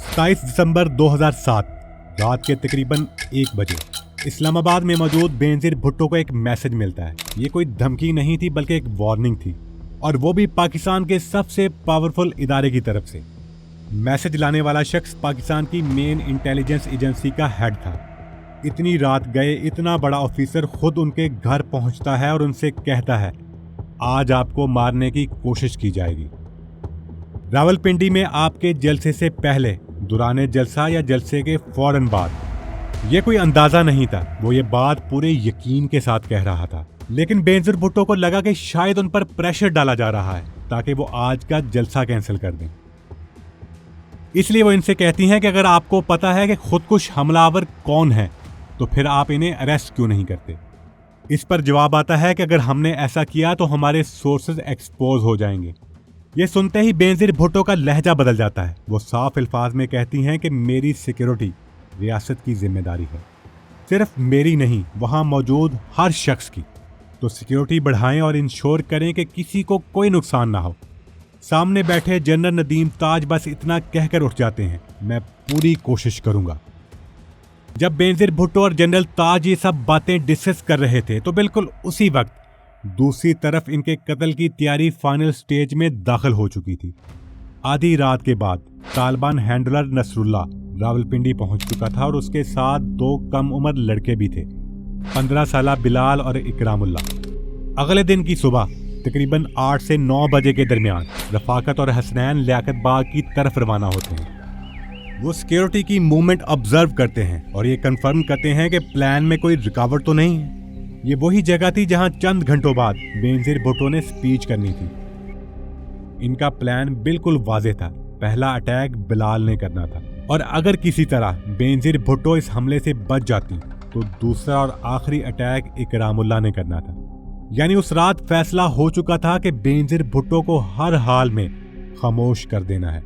27 दिसंबर 2007 रात के तकरीबन 1 बजे इस्लामाबाद में मौजूद बेनजीर भुट्टो को एक मैसेज मिलता है। ये कोई धमकी नहीं थी बल्कि एक वार्निंग थी, और वो भी पाकिस्तान के सबसे पावरफुल इदारे की तरफ से। मैसेज लाने वाला शख्स पाकिस्तान की मेन इंटेलिजेंस एजेंसी का हेड था। इतनी रात गए इतना बड़ा ऑफिसर खुद उनके घर पहुंचता है और उनसे कहता है, आज आपको मारने की कोशिश की जाएगी। रावलपिंडी में आपके जलसे से पहले, दुराने जलसा या जलसे के फौरन बाद। ये कोई अंदाजा नहीं था, वो ये बात पूरे यकीन के साथ कह रहा था। लेकिन बेनजीर भुट्टो को लगा कि शायद उन पर प्रेशर डाला जा रहा है ताकि वो आज का जलसा कैंसिल कर दें। इसलिए वो इनसे कहती हैं कि अगर आपको पता है कि खुदकुश हमलावर कौन है तो फिर आप इन्हें अरेस्ट क्यों नहीं करते। इस पर जवाब आता है कि अगर हमने ऐसा किया तो हमारे सोर्सेज एक्सपोज हो जाएंगे। ये सुनते ही बेनजीर भुट्टो का लहजा बदल जाता है। वो साफ अल्फाज में कहती हैं कि मेरी सिक्योरिटी रियासत की जिम्मेदारी है, सिर्फ मेरी नहीं, वहां मौजूद हर शख्स की। तो सिक्योरिटी बढ़ाएं और इंश्योर करें कि किसी को कोई नुकसान ना हो। सामने बैठे जनरल नदीम ताज बस इतना कहकर उठ जाते हैं, मैं पूरी कोशिश करूंगा। जब बेनजीर भुट्टो और जनरल ताज ये सब बातें डिस्कस कर रहे थे तो बिल्कुल उसी वक्त दूसरी तरफ इनके कत्ल की तैयारी फाइनल स्टेज में दाखिल हो चुकी थी। आधी रात के बाद तालिबान हैंडलर नसरुल्लाह रावलपिंडी पहुंच चुका था और उसके साथ 2 कम उम्र लड़के भी थे, 15 साला बिलाल और इकरामुल्ला। अगले दिन की सुबह तकरीबन 8 से 9 बजे के दरमियान रफाकत और हसनैन लियाकत बाग की तरफ रवाना होते हैं। वो सिक्योरिटी की मूवमेंट ऑब्जर्व करते हैं और ये कंफर्म करते हैं कि प्लान में कोई रुकावट तो नहीं है। ये वही जगह थी जहां चंद घंटों बाद बेनजीर भुट्टो ने स्पीच करनी थी। इनका प्लान बिल्कुल वाज़ेह था। पहला अटैक बिलाल ने करना था, और अगर किसी तरह बेनजीर भुट्टो इस हमले से बच जाती तो दूसरा और आखिरी अटैक इकरामुल्लाह ने करना था। यानी उस रात फैसला हो चुका था कि बेनजीर भुट्टो को हर हाल में खामोश कर देना है।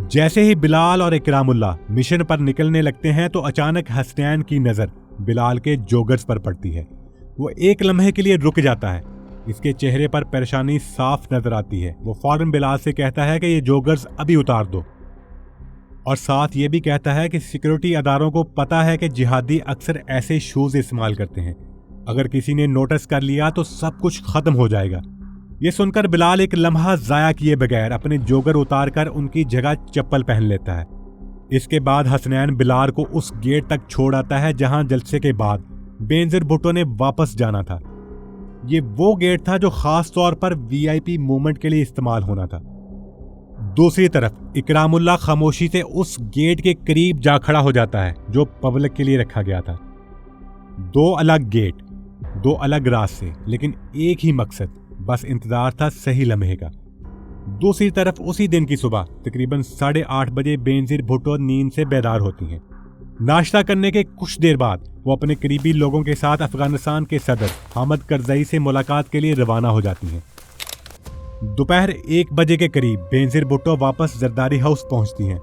जैसे ही बिलाल और इकरामुल्लाह मिशन पर निकलने लगते हैं तो अचानक हसनैन की नजर बिलाल के जोगर्स पर पड़ती है। वो एक लम्हे के लिए रुक जाता है। इसके चेहरे पर परेशानी साफ नजर आती है। वो फौरन बिलाल से कहता है कि ये जोगर्स अभी उतार दो, और साथ ये भी कहता है कि सिक्योरिटी अदारों को पता है कि जिहादी अक्सर ऐसे शूज इस्तेमाल करते हैं। अगर किसी ने नोटिस कर लिया तो सब कुछ खत्म हो जाएगा। ये सुनकर बिलाल एक लम्हा जाया किए बगैर अपने जोगर उतार कर उनकी जगह चप्पल पहन लेता है। इसके बाद हसनैन बिलाल को उस गेट तक छोड़ आता है जहां जलसे के बाद बेनजीर भुट्टो ने वापस जाना था। ये वो गेट था जो खास तौर पर वीआईपी मूवमेंट के लिए इस्तेमाल होना था। दूसरी तरफ इकरामुल्लाह खामोशी से उस गेट के करीब जा खड़ा हो जाता है जो पब्लिक के लिए रखा गया था। 2 अलग गेट, 2 अलग रास्ते, लेकिन एक ही मकसद, बस इंतजार था सही लम्हे का। दूसरी तरफ उसी दिन की सुबह तकरीबन 8:30 बजे बेनजीर भुट्टो नींद से बेदार होती हैं। नाश्ता करने के कुछ देर बाद वो अपने करीबी लोगों के साथ अफगानिस्तान के सदर हामिद करजई से मुलाकात के लिए रवाना हो जाती हैं। दोपहर 1 बजे के करीब बेनजीर भुट्टो वापस जरदारी हाउस पहुंचती हैं।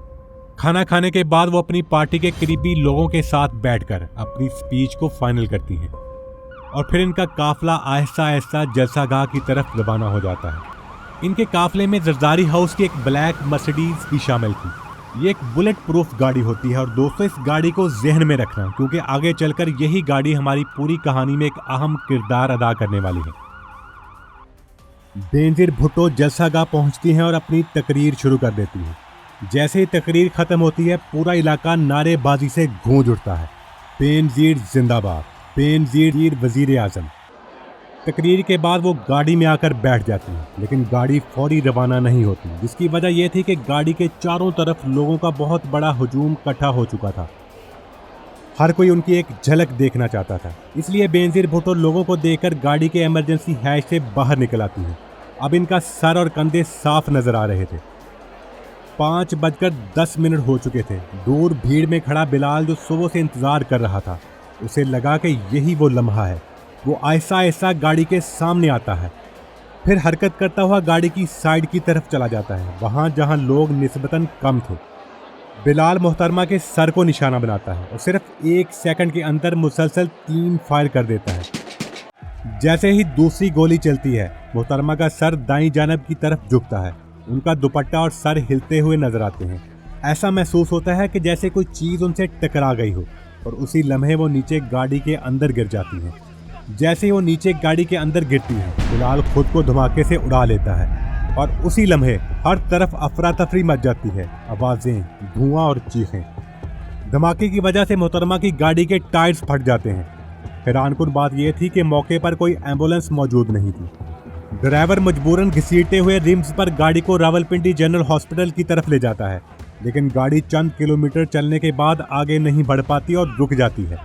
खाना खाने के बाद वो अपनी पार्टी के करीबी लोगों के साथ बैठकर अपनी स्पीच को फाइनल करती हैं, और फिर इनका काफिला आहिस्ता आहिस्ता जलसागाह की तरफ रवाना हो जाता है। इनके काफिले में जरदारी हाउस की एक ब्लैक मर्सिडीज भी शामिल थी। ये एक बुलेट प्रूफ गाड़ी होती है, और दोस्तों इस गाड़ी को जहन में रखना, क्योंकि आगे चलकर यही गाड़ी हमारी पूरी कहानी में एक अहम किरदार अदा करने वाली है। बेनजीर भुट्टो जलसागाह पहुंचती हैं और अपनी तकरीर शुरू कर देती हैं। जैसे ही तकरीर खत्म होती है पूरा इलाका नारेबाजी से गूंज उठता है, बेनजीर जिंदाबाद, बेनजीर वजीर आजम। तकरीर के बाद वो गाड़ी में आकर बैठ जाती है, लेकिन गाड़ी फौरी रवाना नहीं होती, जिसकी वजह यह थी कि गाड़ी के चारों तरफ लोगों का बहुत बड़ा हुजूम इकट्ठा हो चुका था। हर कोई उनकी एक झलक देखना चाहता था। इसलिए बेनजीर भुट्टो लोगों को देखकर गाड़ी के इमरजेंसी हैच से बाहर निकल आती हैं। अब इनका सर और कंधे साफ नजर आ रहे थे। 5:10 हो चुके थे। दूर भीड़ में खड़ा बिलाल जो सुबह से इंतजार कर रहा था, उसे लगा कि यही वो लम्हा है। वो आहिस्ता आहिस्ता गाड़ी के सामने आता है, फिर हरकत करता हुआ गाड़ी की साइड की तरफ चला जाता है, वहां जहां लोग निस्बतन कम थे। बिलाल मोहतरमा के सर को निशाना बनाता है और सिर्फ 1 सेकंड के अंदर मुसलसल 3 फायर कर देता है। जैसे ही दूसरी गोली चलती है, मोहतरमा का सर दाईं जानब की तरफ झुकता है। उनका दुपट्टा और सर हिलते हुए नजर आते हैं। ऐसा महसूस होता है कि जैसे कोई चीज़ उनसे टकरा गई हो और उसी लम्हे वो नीचे गाड़ी के अंदर गिर जाती है। जैसे ही वो नीचे गाड़ी के अंदर गिरती है, बिलाल खुद को धमाके से उड़ा लेता है और उसी लम्हे हर तरफ अफरा तफरी मच जाती है, आवाज़ें, धुआं और चीखें। धमाके की वजह से मोहतरमा की गाड़ी के टायर्स फट जाते हैं। हैरानकुन बात यह थी कि मौके पर कोई एम्बुलेंस मौजूद नहीं थी। ड्राइवर मजबूरन घसीटते हुए रिम्स पर गाड़ी को रावलपिंडी जनरल हॉस्पिटल की तरफ ले जाता है, लेकिन गाड़ी चंद किलोमीटर चलने के बाद आगे नहीं बढ़ पाती और रुक जाती है।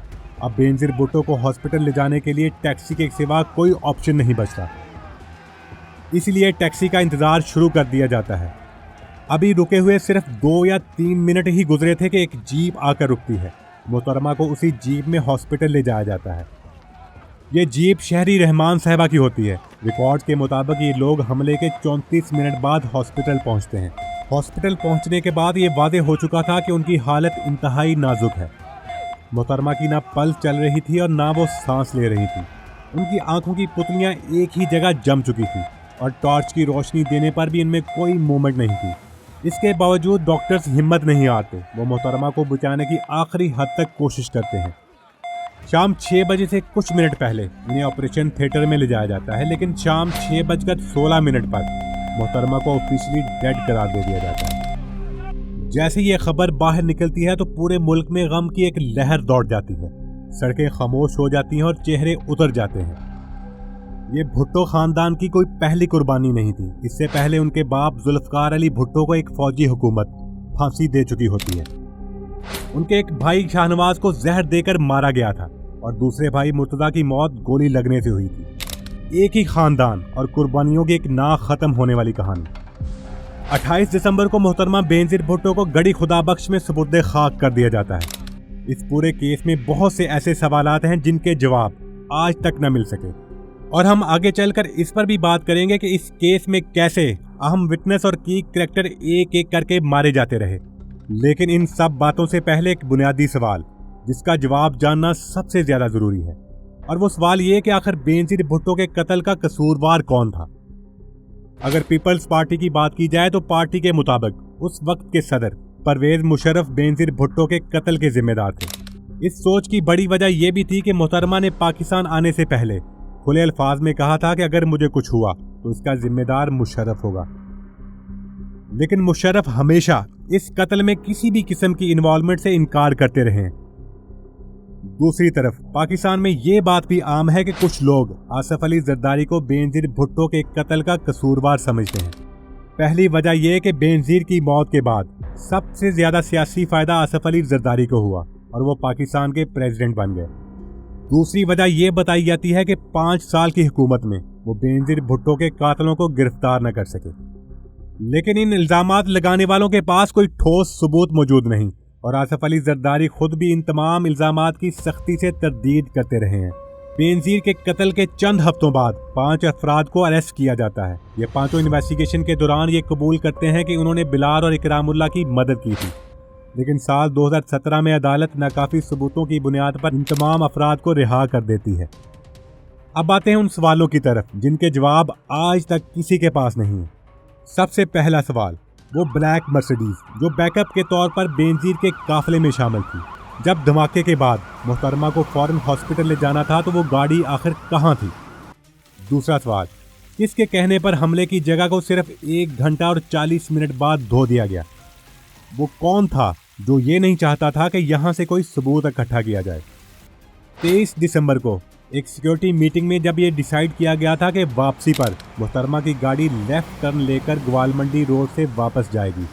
अब बेनजीर भुट्टो को हॉस्पिटल ले जाने के लिए टैक्सी के सिवा कोई ऑप्शन नहीं बचता, इसलिए टैक्सी का इंतजार शुरू कर दिया जाता है। अभी रुके हुए सिर्फ 2 या 3 मिनट ही गुजरे थे कि एक जीप आकर रुकती है। मोहतरमा को उसी जीप में हॉस्पिटल ले जाया जाता है। ये जीप शहरी रहमान साहिबा की होती है। रिकॉर्ड के मुताबिक ये लोग हमले के 34 मिनट बाद हॉस्पिटल पहुंचते हैं। हॉस्पिटल पहुंचने के बाद ये वादे हो चुका था कि उनकी हालत इंतहाई नाजुक है। मोहतरमा की ना पल्स चल रही थी और ना वो सांस ले रही थी। उनकी आंखों की पुतलियां एक ही जगह जम चुकी थी और टॉर्च की रोशनी देने पर भी इनमें कोई मूवमेंट नहीं थी। इसके बावजूद डॉक्टर्स हिम्मत नहीं हारते। वो मोहतरमा को बचाने की आखिरी हद तक कोशिश करते हैं। शाम 6 बजे से कुछ मिनट पहले इन्हें ऑपरेशन थिएटर में ले जाया जाता है, लेकिन शाम 6:16 पर मोहतरमा को ऑफिशियली डेड करार दे दिया जाता है। जैसे ये खबर बाहर निकलती है तो पूरे मुल्क में गम की एक लहर दौड़ जाती है। सड़कें खामोश हो जाती हैं और चेहरे उतर जाते हैं। ये भुट्टो खानदान की कोई पहली कुर्बानी नहीं थी। इससे पहले उनके बाप जुल्फकार अली भुट्टो को एक फौजी हुकूमत फांसी दे चुकी होती है। उनके एक भाई शाहनवाज को जहर देकर मारा गया था और दूसरे भाई मुर्तजा की मौत गोली लगने से हुई थी। एक ही खानदान और कुर्बानियों की एक ना खत्म होने वाली कहानी। 28 दिसंबर को मोहतरमा बेनजीर भुट्टो को गड़ी खुदाबख्श में सुपुर्दे खाक कर दिया जाता है। इस पूरे केस में बहुत से ऐसे सवालात हैं जिनके जवाब आज तक न मिल सके, और हम आगे चलकर इस पर भी बात करेंगे कि इस केस में कैसे अहम विटनेस और की करैक्टर एक एक करके मारे जाते रहे। लेकिन इन सब बातों से पहले एक बुनियादी सवाल जिसका जवाब जानना सबसे ज्यादा जरूरी है, और वो सवाल ये कि आखिर बेनजीर भुट्टो के कत्ल का कसूरवार कौन था। अगर पीपल्स पार्टी की बात की जाए तो पार्टी के मुताबिक उस वक्त के सदर परवेज मुशर्रफ बेनजीर भुट्टो के कत्ल के जिम्मेदार थे। इस सोच की बड़ी वजह यह भी थी कि मोहतरमा ने पाकिस्तान आने से पहले खुले अल्फाज में कहा था कि अगर मुझे कुछ हुआ तो इसका जिम्मेदार मुशर्रफ होगा। लेकिन मुशर्रफ हमेशा इस कत्ल में किसी भी किस्म की इन्वॉल्वमेंट से इनकार करते रहे हैं। दूसरी तरफ पाकिस्तान में ये बात भी आम है कि कुछ लोग आसिफ अली जरदारी को बेनजीर भुट्टो के कत्ल का कसूरवार समझते हैं। पहली वजह यह कि बेनजीर की मौत के बाद सबसे ज्यादा सियासी फायदा आसिफ अली जरदारी को हुआ और वो पाकिस्तान के प्रेसिडेंट बन गए। दूसरी वजह यह बताई जाती है कि 5 साल की हुकूमत में वो बेनजीर भुट्टो के कातलों को गिरफ्तार न कर सके। लेकिन इन इल्जामात लगाने वालों के पास कोई ठोस सबूत मौजूद नहीं, और आसिफ अली जरदारी खुद भी इन तमाम इल्जामात की सख्ती से तरदीद करते रहे हैं। बेनजीर के कत्ल के चंद हफ्तों बाद 5 अफराद को अरेस्ट किया जाता है। ये पांचों इन्वेस्टिगेशन के दौरान ये कबूल करते हैं कि उन्होंने बिलाल और इकरामुल्लाह की मदद की थी। लेकिन साल 2017 में अदालत नाकाफी सबूतों की बुनियाद पर इन तमाम अफराद को रिहा कर देती है। अब आते हैं उन सवालों की तरफ जिनके जवाब आज तक किसी के पास नहीं है। सबसे पहला सवाल, वो ब्लैक मर्सिडीज जो बैकअप के तौर पर बेनजीर के काफिले में शामिल थी। जब धमाके के बाद मोहतरमा को फौरन हॉस्पिटल ले जाना था तो वो गाड़ी आखिर कहाँ थी। दूसरा सवाल, किसके कहने पर हमले की जगह को सिर्फ 1 घंटा और 40 मिनट बाद धो दिया गया। वो कौन था जो ये नहीं चाहता था कि यहाँ से कोई सबूत इकट्ठा किया जाए। 23 दिसंबर को एक सिक्योरिटी मीटिंग में जब ये डिसाइड किया गया था कि वापसी पर मोहतरमा की गाड़ी लेफ्ट टर्न लेकर ग्वालमंडी रोड से वापस जाएगी,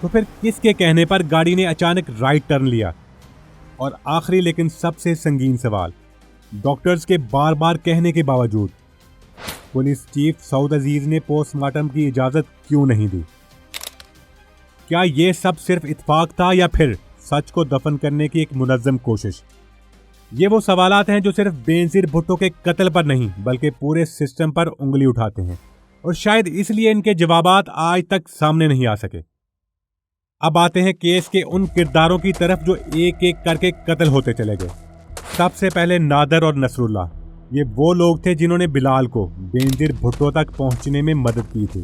तो फिर किसके कहने पर गाड़ी ने अचानक राइट टर्न लिया। और आखिरी लेकिन सबसे संगीन सवाल, डॉक्टर्स के बार बार कहने के बावजूद पुलिस चीफ सऊद अजीज ने पोस्टमार्टम की इजाज़त क्यों नहीं दी। क्या ये सब सिर्फ इत्तेफाक था या फिर सच को दफन करने की एक मुनज़्ज़म कोशिश। ये वो सवालात हैं जो सिर्फ बेनजीर भुट्टो के कत्ल पर नहीं बल्कि पूरे सिस्टम पर उंगली उठाते हैं, और शायद इसलिए इनके जवाबात आज तक सामने नहीं आ सके। अब आते हैं केस के उन किरदारों की तरफ जो एक एक करके कत्ल होते चले गए। सबसे पहले नादर और नसरुल्लाह, ये वो लोग थे जिन्होंने बिलाल को बेनजीर भुट्टो तक पहुंचने में मदद की थी।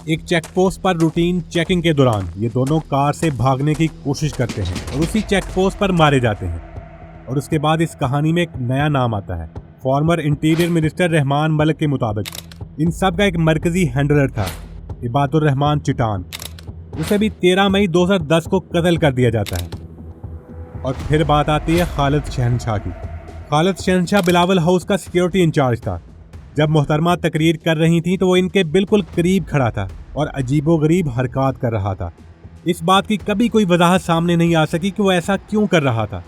एक चेक पोस्ट पर रूटीन चेकिंग के दौरान ये दोनों कार से भागने की कोशिश करते हैं और उसी चेक पोस्ट पर मारे जाते हैं। और उसके बाद इस कहानी में एक नया नाम आता है। Farmer interior minister Rahman Malik के मुताबिक इन सब का एक मरकजी हैंडलर था, इबादुर रहमान चिटान। उसे भी 13 मई 2010 को कत्ल कर दिया जाता है। और फिर बात आती है खालिद शहनशाह की। खालिद शहनशाह बिलावल हाउस का सिक्योरिटी इंचार्ज था। जब मोहतरमा तकरीर कर रही थी तो वो इनके बिल्कुल करीब खड़ा था और अजीबोगरीब हरकत कर रहा था। इस बात की कभी कोई वजाहत सामने नहीं आ सकी कि वो ऐसा क्यों कर रहा था।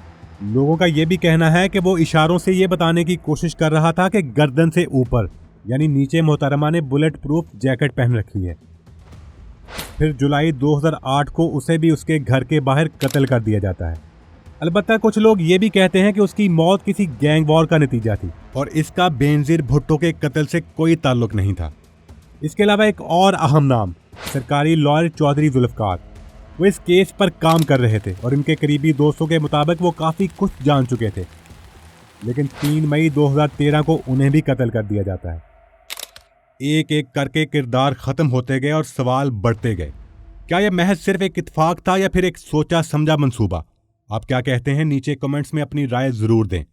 लोगों का ये भी कहना है कि वो इशारों से ये बताने की कोशिश कर रहा था कि गर्दन से ऊपर यानी नीचे मोहतरमा ने बुलेट प्रूफ जैकेट पहन रखी है। फिर जुलाई 2008 को उसे भी उसके घर के बाहर कत्ल कर दिया जाता है। अलबत्ता कुछ लोग ये भी कहते हैं कि उसकी मौत किसी गैंग वॉर का नतीजा थी और इसका बेनजीर भुट्टो के कत्ल से कोई ताल्लुक नहीं था। इसके अलावा एक और अहम नाम सरकारी लॉयर चौधरी जुल्फकार। वो इस केस पर काम कर रहे थे और इनके करीबी दोस्तों के मुताबिक वो काफ़ी कुछ जान चुके थे। लेकिन 3 मई 2013 को उन्हें भी कत्ल कर दिया जाता है। एक एक करके किरदार ख़त्म होते गए और सवाल बढ़ते गए। क्या यह महज सिर्फ एक इत्तेफाक था या फिर एक सोचा समझा मंसूबा? आप क्या कहते हैं? नीचे कमेंट्स में अपनी राय ज़रूर दें।